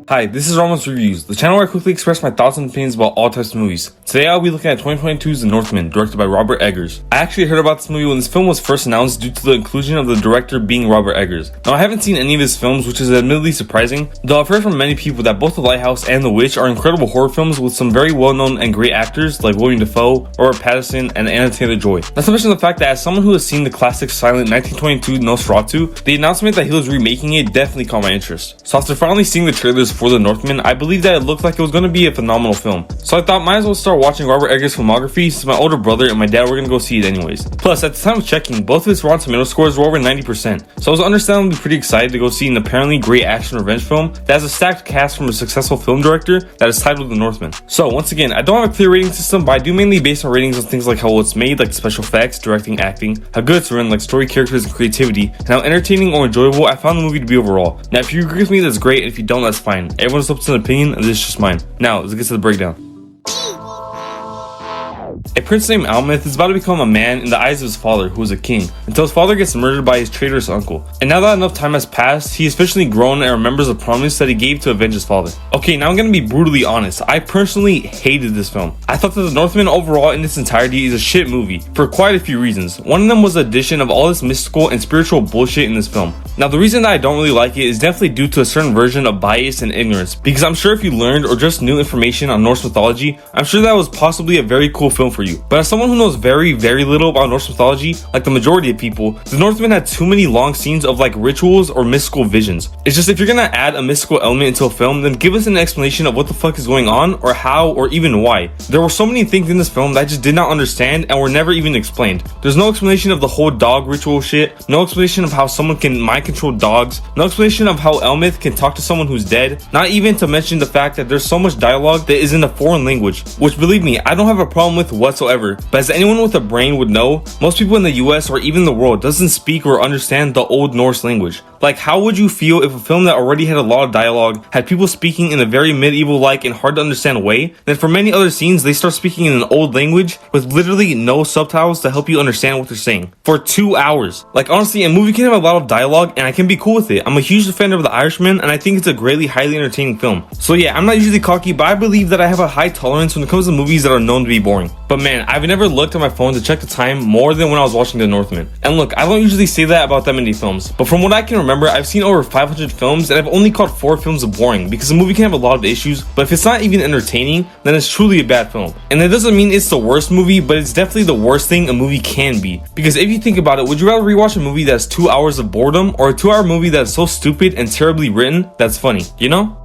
Hi, this is Ramos Reviews, the channel where I quickly express my thoughts and opinions about all types of movies. Today I'll be looking at 2022's The Northman, directed by Robert Eggers. I actually heard about this movie when this film was first announced due to the inclusion of the director being Robert Eggers. Now I haven't seen any of his films, which is admittedly surprising, though I've heard from many people that both The Lighthouse and The Witch are incredible horror films with some very well-known and great actors like William Dafoe, Robert Pattinson, and Anya Taylor-Joy. Not to mention the fact that as someone who has seen the classic silent 1922 Nosferatu, the announcement that he was remaking it definitely caught my interest. So after finally seeing the trailers for The Northman, I believe that it looked like it was going to be a phenomenal film. So I thought might as well start watching Robert Eggers' filmography since my older brother and my dad were going to go see it anyways. Plus, at the time of checking, both of his Rotten Tomato scores were over 90%, so I was understandably pretty excited to go see an apparently great action revenge film that has a stacked cast from a successful film director that is tied with The Northman. So once again, I don't have a clear rating system, but I do mainly base my ratings on things like how it's made, like special effects, directing, acting, how good it's written, like story, characters, and creativity, and how entertaining or enjoyable I found the movie to be overall. Now if you agree with me, that's great, and if you don't, that's fine. Everyone's up to an opinion, and this is just mine. Now, let's get to the breakdown. A prince named Almeth is about to become a man in the eyes of his father, who is a king, until his father gets murdered by his traitorous uncle. And now that enough time has passed, he is officially grown and remembers a promise that he gave to avenge his father. Okay, now I'm gonna be brutally honest. I personally hated this film. I thought that The Northman overall in its entirety is a shit movie, for quite a few reasons. One of them was the addition of all this mystical and spiritual bullshit in this film. Now the reason that I don't really like it is definitely due to a certain version of bias and ignorance, because I'm sure if you learned or just knew information on Norse mythology, I'm sure that was possibly a very cool film for you. But as someone who knows very little about Norse mythology, like the majority of people, The Northman had too many long scenes of like rituals or mystical visions. It's just, if you're gonna add a mystical element into a film, then give us an explanation of what the fuck is going on, or how, or even why. There were so many things in this film that I just did not understand and were never even explained. There's no explanation of the whole dog ritual shit, no explanation of how someone can mind control dogs, no explanation of how Elmeth can talk to someone who's dead, not even to mention the fact that there's so much dialogue that is in a foreign language, which believe me, I don't have a problem with whatsoever. But as anyone with a brain would know, most people in the US or even the world doesn't speak or understand the Old Norse language. Like, how would you feel if a film that already had a lot of dialogue had people speaking in a very medieval-like and hard to understand way, then for many other scenes they start speaking in an old language with literally no subtitles to help you understand what they're saying for 2 hours? Like, honestly, a movie can have a lot of dialogue and I can be cool with it. I'm a huge fan of The Irishman and I think it's a greatly highly entertaining film. So yeah, I'm not usually cocky, but I believe that I have a high tolerance when it comes to movies that are known to be boring. But man, I've never looked at my phone to check the time more than when I was watching The Northman. And look, I don't usually say that about that many films, but from what I can remember, I've seen over 500 films and I've only caught 4 films of boring, because a movie can have a lot of issues, but if it's not even entertaining, then it's truly a bad film. And that doesn't mean it's the worst movie, but it's definitely the worst thing a movie can be. Because if you think about it, would you rather rewatch a movie that's 2 hours of boredom, or a 2-hour movie that's so stupid and terribly written that's funny, you know?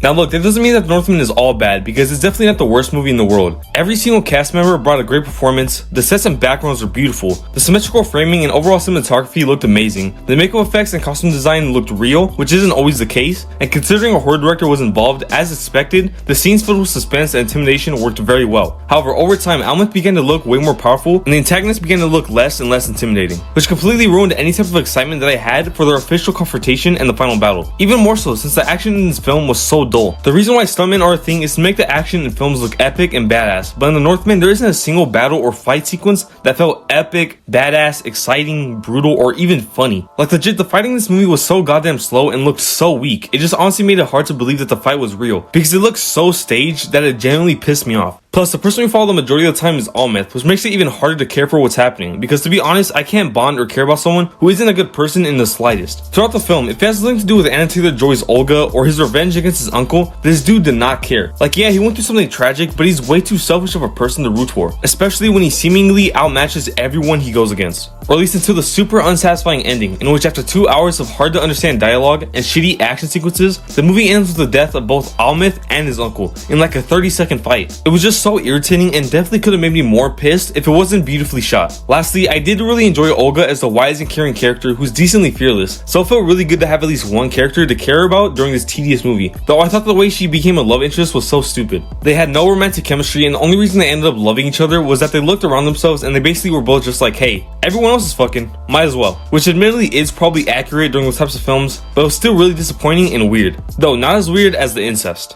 Now look, that doesn't mean that Northman is all bad, because it's definitely not the worst movie in the world. Every single cast member brought a great performance, the sets and backgrounds were beautiful, the symmetrical framing and overall cinematography looked amazing, the makeup effects and costume design looked real, which isn't always the case, and considering a horror director was involved, as expected, the scenes filled with suspense and intimidation worked very well. However, over time, Almeth began to look way more powerful, and the antagonists began to look less and less intimidating, which completely ruined any type of excitement that I had for their official confrontation and the final battle. Even more so, since the action in this film was so dull. The reason why stuntmen are a thing is to make the action in films look epic and badass, but in The Northman, there isn't a single battle or fight sequence that felt epic, badass, exciting, brutal, or even funny. Like legit, the fighting in this movie was so goddamn slow and looked so weak. It just honestly made it hard to believe that the fight was real, because it looked so staged that it genuinely pissed me off. Plus, the person we follow the majority of the time is Almeth, which makes it even harder to care for what's happening, because to be honest, I can't bond or care about someone who isn't a good person in the slightest. Throughout the film, if it has something to do with Anya Taylor-Joy's Olga or his revenge against his uncle, this dude did not care. Like, yeah, he went through something tragic, but he's way too selfish of a person to root for, especially when he seemingly outmatches everyone he goes against. Or at least until the super unsatisfying ending, in which after 2 hours of hard to understand dialogue and shitty action sequences, the movie ends with the death of both Almeth and his uncle in like a 30-second fight. It was just so irritating and definitely could have made me more pissed if it wasn't beautifully shot. Lastly, I did really enjoy Olga as the wise and caring character who's decently fearless, so it felt really good to have at least one character to care about during this tedious movie, though I thought the way she became a love interest was so stupid. They had no romantic chemistry, and the only reason they ended up loving each other was that they looked around themselves and they basically were both just like, hey, everyone else is fucking, might as well. Which admittedly is probably accurate during those types of films, but it was still really disappointing and weird, though not as weird as the incest.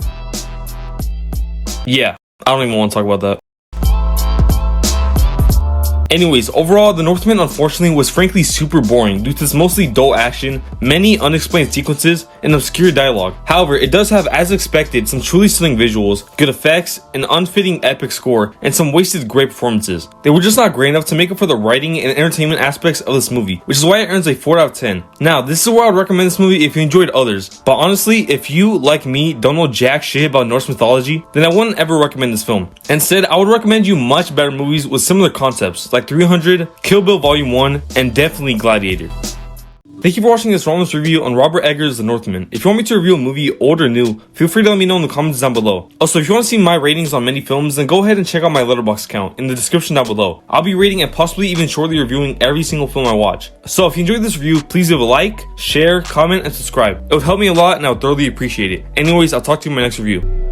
Yeah, I don't even want to talk about that. Anyways, overall, The Northman unfortunately was frankly super boring due to its mostly dull action, many unexplained sequences, and obscure dialogue. However, it does have, as expected, some truly stunning visuals, good effects, an unfitting epic score, and some wasted great performances. They were just not great enough to make up for the writing and entertainment aspects of this movie, which is why it earns a 4 out of 10. Now, this is where I would recommend this movie if you enjoyed others, but honestly, if you, like me, don't know jack shit about Norse mythology, then I wouldn't ever recommend this film. Instead, I would recommend you much better movies with similar concepts, like 300, Kill Bill Volume 1, and definitely Gladiator. Thank you for watching this Ramos review on Robert Eggers' The Northman. If you want me to review a movie, old or new, feel free to let me know in the comments down below. Also, if you want to see my ratings on many films, then go ahead and check out my Letterbox account in the description down below. I'll be rating and possibly even shortly reviewing every single film I watch. So if you enjoyed this review, please leave a like, share, comment, and subscribe. It would help me a lot and I would thoroughly appreciate it. Anyways, I'll talk to you in my next review.